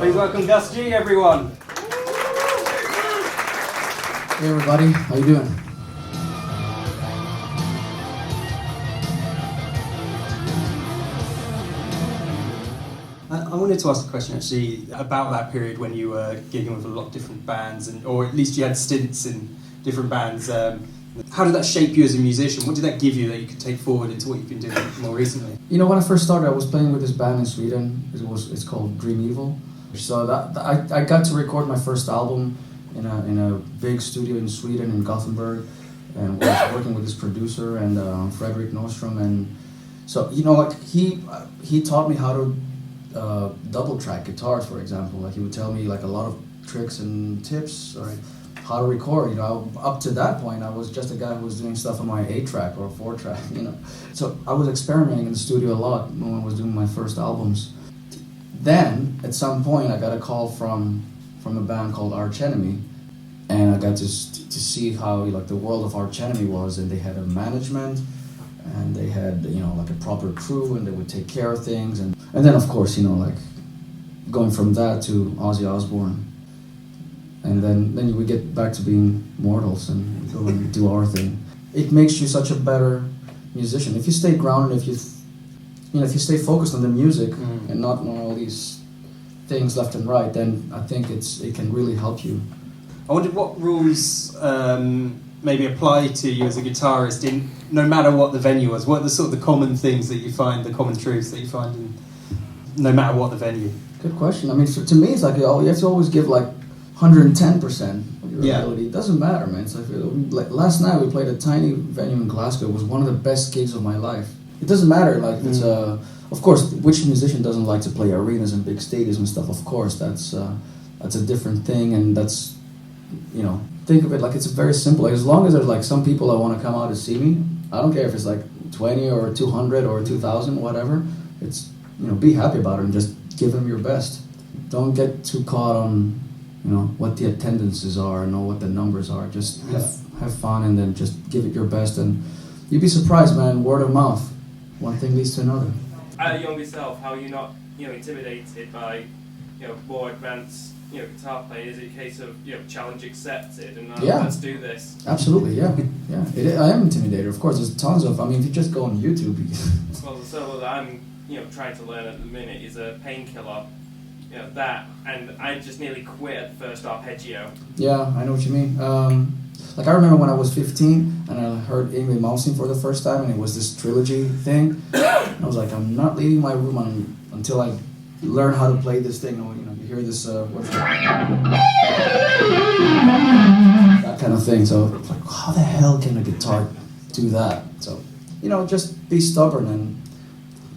Please welcome Gus G, everyone. Hey everybody, how you doing? I wanted to ask a question actually about that period when you were gigging with a lot of different bands, or at least you had stints in different bands. How did that shape you as a musician? What did that give you that you could take forward into what you've been doing more recently? You know, when I first started, I was playing with this band in Sweden. It's called Dream Evil. So I got to record my first album in a big studio in Sweden, in Gothenburg, and I was working with this producer and Fredrik Nordstrom. And so, you know, like he taught me how to double track guitars, for example. Like he would tell me like a lot of tricks and tips, or how to record. You know, up to that point, I was just a guy who was doing stuff on my 8-track or 4-track. You know, so I was experimenting in the studio a lot when I was doing my first albums. Then, at some point, I got a call from a band called Arch Enemy, and I got to see how like the world of Arch Enemy was, and they had a management, and they had, you know, like a proper crew, and they would take care of things, and then of course, you know, like going from that to Ozzy Osbourne, and then you would get back to being mortals and go and do our thing. It makes you such a better musician if you stay grounded, if you stay focused on the music and not on all these things left and right, then I think it can really help you. I wondered what rules maybe apply to you as a guitarist in no matter what the venue was. What are the sort of the common things that you find, the common truths that you find in no matter what the venue? Good question. I mean, to me, it's like you have to always give like 110% of your ability. It doesn't matter, man. It's like last night we played a tiny venue in Glasgow. It was one of the best gigs of my life. It doesn't matter, like it's of course, which musician doesn't like to play arenas and big stadiums and stuff? Of course, that's a different thing, and that's, you know, think of it like it's very simple. Like, as long as there's like some people that want to come out to see me, I don't care if it's like 20 or 200 or 2,000, whatever. It's, you know, be happy about it and just give them your best. Don't get too caught on, you know, what the attendances are and know what the numbers are. Just have fun and then just give it your best, and you'd be surprised, man. Word of mouth. One thing leads to another. At a younger self, how are you not, you know, intimidated by, you know, more advanced, you know, guitar playing? Is it a case of, you know, challenge accepted and let's do this? Absolutely, yeah. I am intimidated, of course. There's tons of. I mean, if you just go on YouTube. Well, so what I'm, you know, trying to learn at the minute is a painkiller. You know, that, and I just nearly quit at the first arpeggio. Yeah, I know what you mean. Like I remember when I was 15 and I heard Yngwie Malmsteen for the first time, and it was this trilogy thing. And I was like, I'm not leaving my room until I learn how to play this thing. You know, you hear this, what's that kind of thing. So it's like, how the hell can a guitar do that? So, you know, just be stubborn and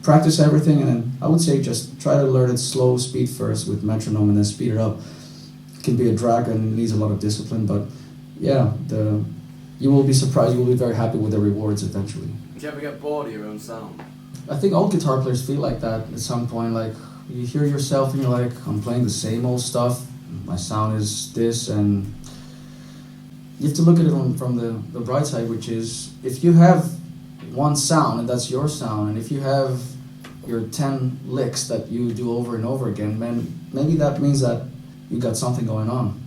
practice everything, and then I would say just try to learn it slow speed first with metronome, and then speed it up. It can be a drag and it needs a lot of discipline, but yeah, you will be surprised. You will be very happy with the rewards eventually. Do you ever get bored of your own sound? I think all guitar players feel like that at some point. Like you hear yourself and you're like, I'm playing the same old stuff. My sound is this, and you have to look at it from the bright side, which is if you have one sound and that's your sound, and if you have your 10 licks that you do over and over again, man, maybe that means that you got something going on.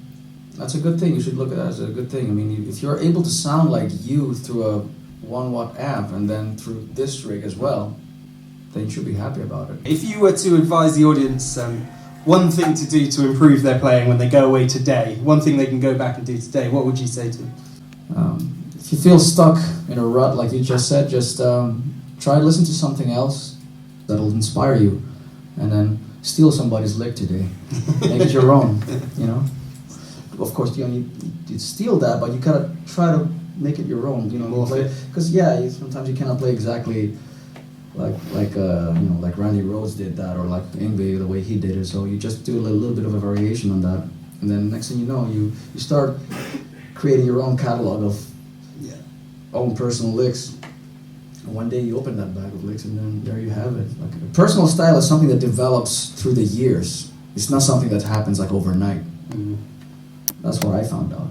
That's a good thing. You should look at that as a good thing. I mean, if you're able to sound like you through a 1-watt amp and then through this rig as well, then you should be happy about it. If you were to advise the audience one thing to do to improve their playing when they go away today, one thing they can go back and do today, what would you say to them? If you feel stuck in a rut, like you just said, just try to listen to something else that'll inspire you, and then steal somebody's lick today. Make it your own, you know? Of course, you steal that, but you gotta try to make it your own, you know? Because sometimes you cannot play exactly like Randy Rhoads did that, or like Yngwie, the way he did it. So you just do a little bit of a variation on that, and then next thing you know, you start creating your own catalog of own personal licks. And one day you open that bag of licks, and then there you have it. Like, a personal style is something that develops through the years. It's not something that happens like overnight. Mm-hmm. That's what I found out.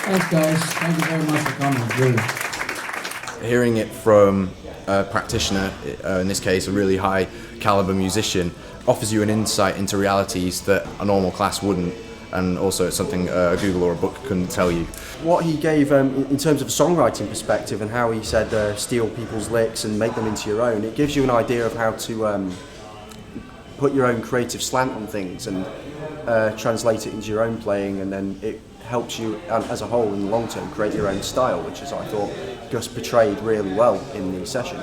Thanks, guys. Thank you very much for coming. Really. hearing it from a practitioner, in this case a really high caliber musician, offers you an insight into realities that a normal class wouldn't, and also it's something a Google or a book couldn't tell you. What he gave in terms of a songwriting perspective, and how he said steal people's licks and make them into your own, it gives you an idea of how to put your own creative slant on things and translate it into your own playing, and then it helps you as a whole in the long term create your own style, which is I thought Gus portrayed really well in the session.